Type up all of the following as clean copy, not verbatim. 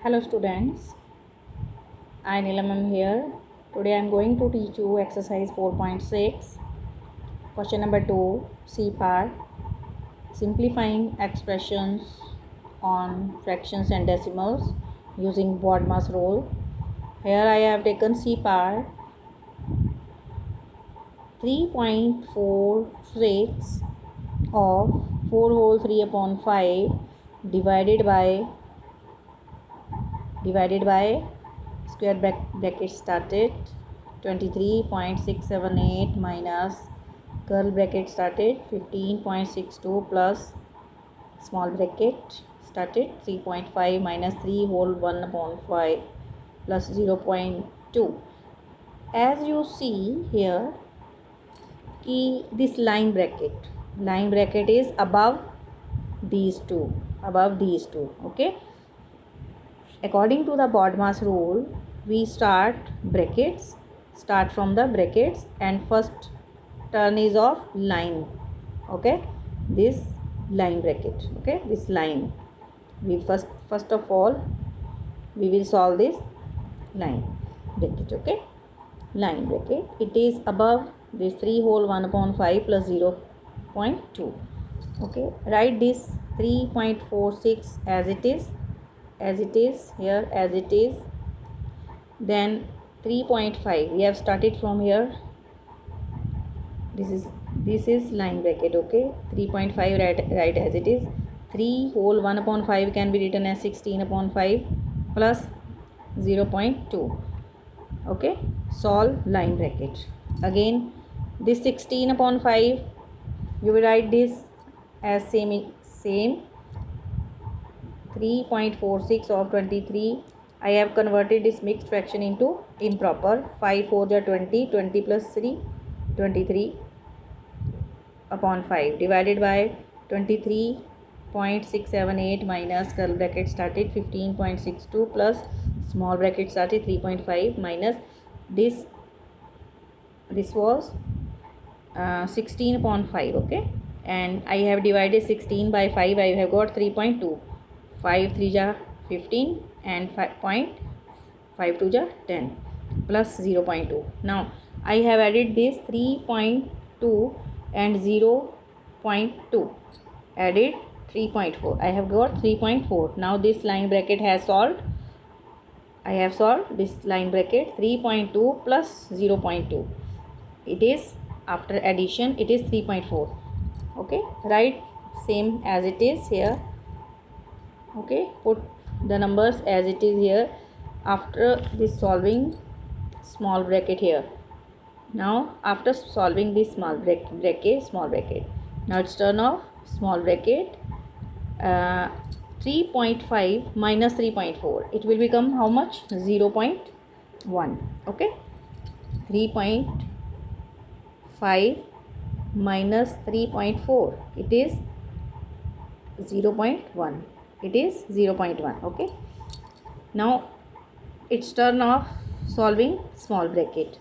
Hello students, I Nilam am here. Today I am going to teach you exercise 4.6, question number 2, C part, simplifying expressions on fractions and decimals using BODMAS rule. Here I have taken C part 3.46 of 4 whole 3 upon 5 divided by square bracket started 23.678 minus curl bracket started 15.62 plus small bracket started 3.5 minus 3 whole 1 upon 5 plus 0.2. As you see here, this line bracket is above these two, okay. According to the BODMAS rule, we start from the brackets, and first turn is of line, okay, this line bracket, okay, this line. We first of all we will solve this line bracket, okay, line bracket. It is above this 3 whole 1 upon 5 plus 0.2, okay. Write this 3.46 as it is here, as it is. Then 3.5 we have started from here. This is line bracket, okay. 3.5 write as it is. 3 whole 1 upon 5 can be written as 16 upon 5 plus 0.2, okay. Solve line bracket. Again, this 16 upon 5 you will write this as same 3.46 of 23. I have converted this mixed fraction into improper. 5 4 are 20, 20 plus 3, 23 upon 5 divided by 23.678 minus curl bracket started 15.62 plus small bracket started 3.5 minus this was 16 upon 5, okay. And I have divided 16 by 5. I have got 3.2. 5 3 ja 15 and 5.5 2 ja 10 plus 0.2. Now I have added this 3.2 and 0.2, added 3.4. I have got 3.4. Now this line bracket has solved. I have solved this line bracket. 3.2 plus 0.2, it is, after addition it is 3.4, okay. Write same as it is here, okay. Put the numbers as it is here. After this solving small bracket here. Now after solving this small bracket, now it's turn off small bracket. 3.5 minus 3.4, it will become how much? 0.1, okay. 3.5 minus 3.4, it is 0.1, okay. Now it's turn off solving small bracket.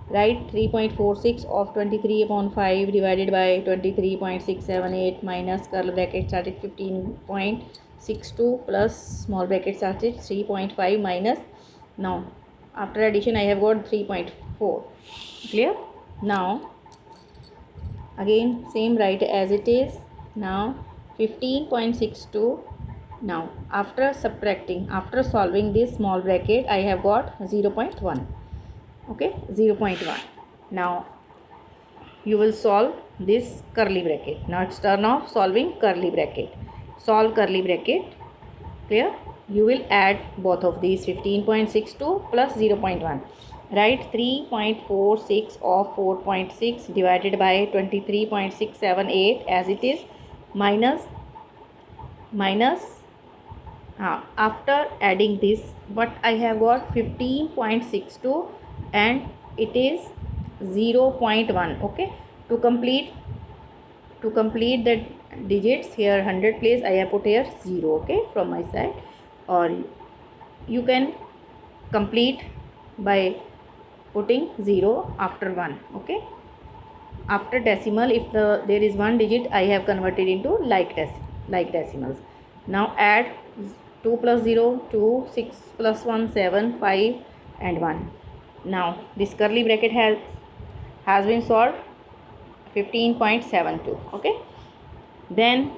Write 3.46 of 23 upon 5 divided by 23.678 minus curl bracket started 15.62 plus small bracket started 3.5 minus, now after addition I have got 3.4, clear. Now again same write as it is. Now 15.62. now after solving this small bracket I have got 0.1, okay, 0.1. Now you will solve this curly bracket. Now it's turn off solving curly bracket. Solve curly bracket, clear. You will add both of these 15.62 plus 0.1. Write 3.46 of 4.6 divided by 23.678 as it is, minus after adding this, what I have got 15.62 and it is 0.1, okay. To complete the digits here, 100 place I have put here 0, okay, from my side, or you can complete by putting 0 after 1, okay. After decimal, if there is one digit, I have converted into like decimals. Now add 2 plus 0 2, 6 plus 1 7, 5 and 1. Now this curly bracket has been solved 15.72. okay. Then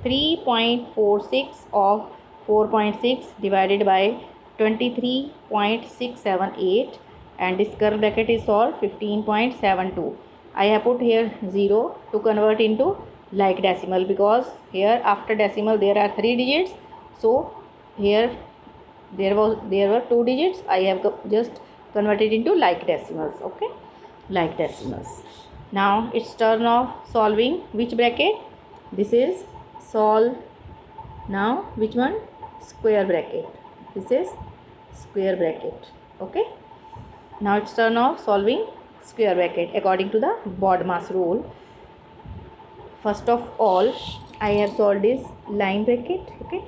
3.46 of 4.6 divided by 23.678, and this curly bracket is solved 15.72. I have put here 0 to convert into like decimal, because here after decimal there are 3 digits. So here there were 2 digits. I have just converted into like decimals. okay, like decimals. Now it's turn of solving which bracket? This is solve now which one? Square bracket. This is square bracket. okay. Now it's turn of solving square bracket according to the BODMAS rule. First of all, I have solved this line bracket. okay,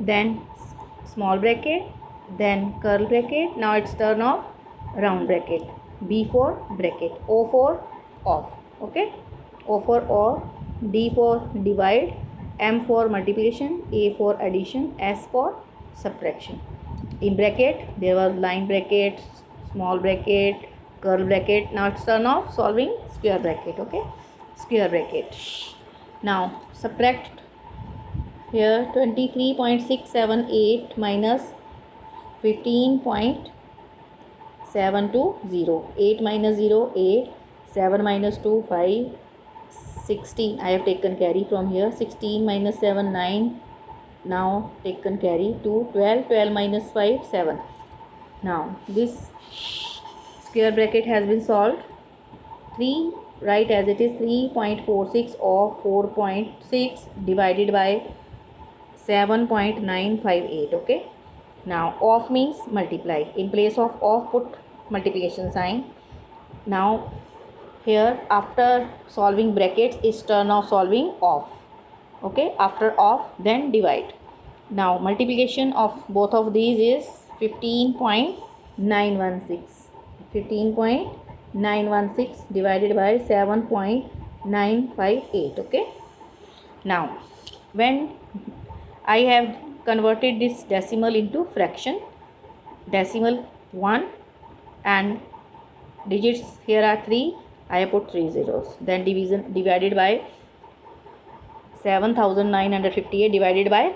then small bracket, then curl bracket. Now it's turn of round bracket. B for bracket, O for off. okay, O for off, D for divide, M for multiplication, A for addition, S for subtraction. In bracket there was line bracket, small bracket, curl bracket. Now it's turn of solving square bracket. okay, square bracket. Now subtract here 23.678 minus 15.720. 8 minus 0 8, 7 minus 2 5, 16. I have taken carry from here. 16 minus 7 9. Now taken carry to 12. 12 minus 5 7. Now this square bracket has been solved. 3 write as it is. 3.46 of 4.6 divided by 7.958. okay. Now off means multiply. In place of off put multiplication sign. Now here after solving brackets is turn of solving off. okay, after off then divide. Now multiplication of both of these is 15.916. 15.916 divided by 7.958. okay. Now when I have converted this decimal into fraction, decimal 1 and digits here are 3, I have put 3 zeros. Then division divided by 7958 divided by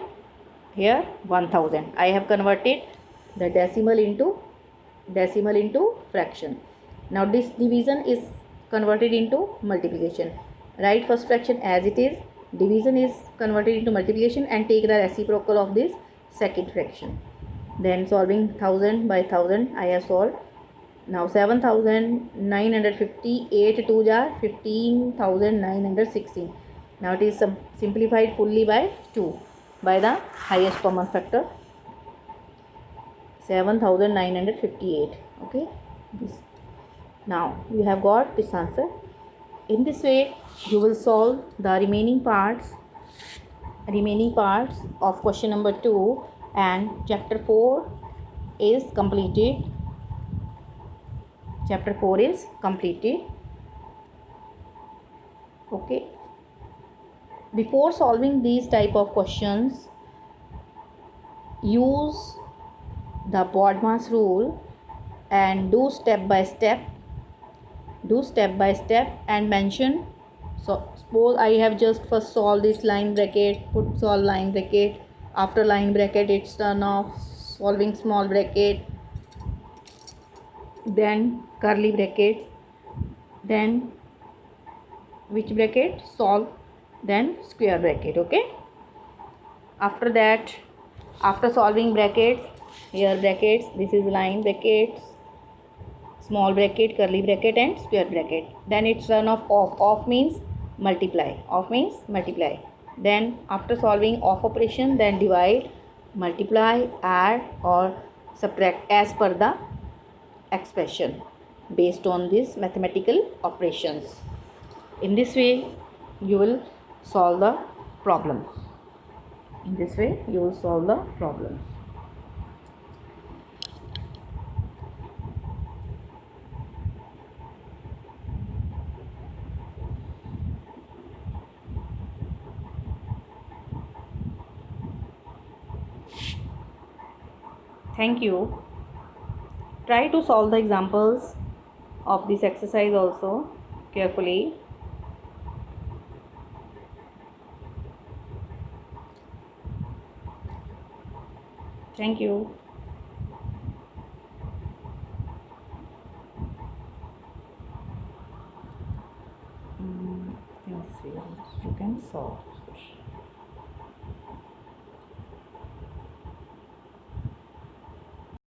here 1000. I have converted the decimal into fraction. Now this division is converted into multiplication. Write first fraction as it is, division is converted into multiplication, and take the reciprocal of this second fraction. Then solving 1000 by 1000 I have solved. Now 7958 2 jar 15,916. Now it is simplified fully by 2 by the highest common factor, 7958. okay. Now you have got this answer. In this way you will solve the remaining parts of question number 2, and chapter 4 is completed. okay. Before solving these type of questions, use the BODMAS rule and do step by step and mention. So suppose I have just first solved this line bracket, solve line bracket. After line bracket it's turn off solving small bracket, then curly bracket, then which bracket? Solve, then square bracket. okay. After that, after solving brackets, here brackets, this is line brackets, small bracket, curly bracket and square bracket. Then it's turn of off means multiply. Then after solving off operation, then divide, multiply, add or subtract as per the expression based on these mathematical operations. In this way you will solve the problem. Thank you. Try to solve the examples of this exercise also carefully. Thank you. Mm, Let's see. You can solve this question.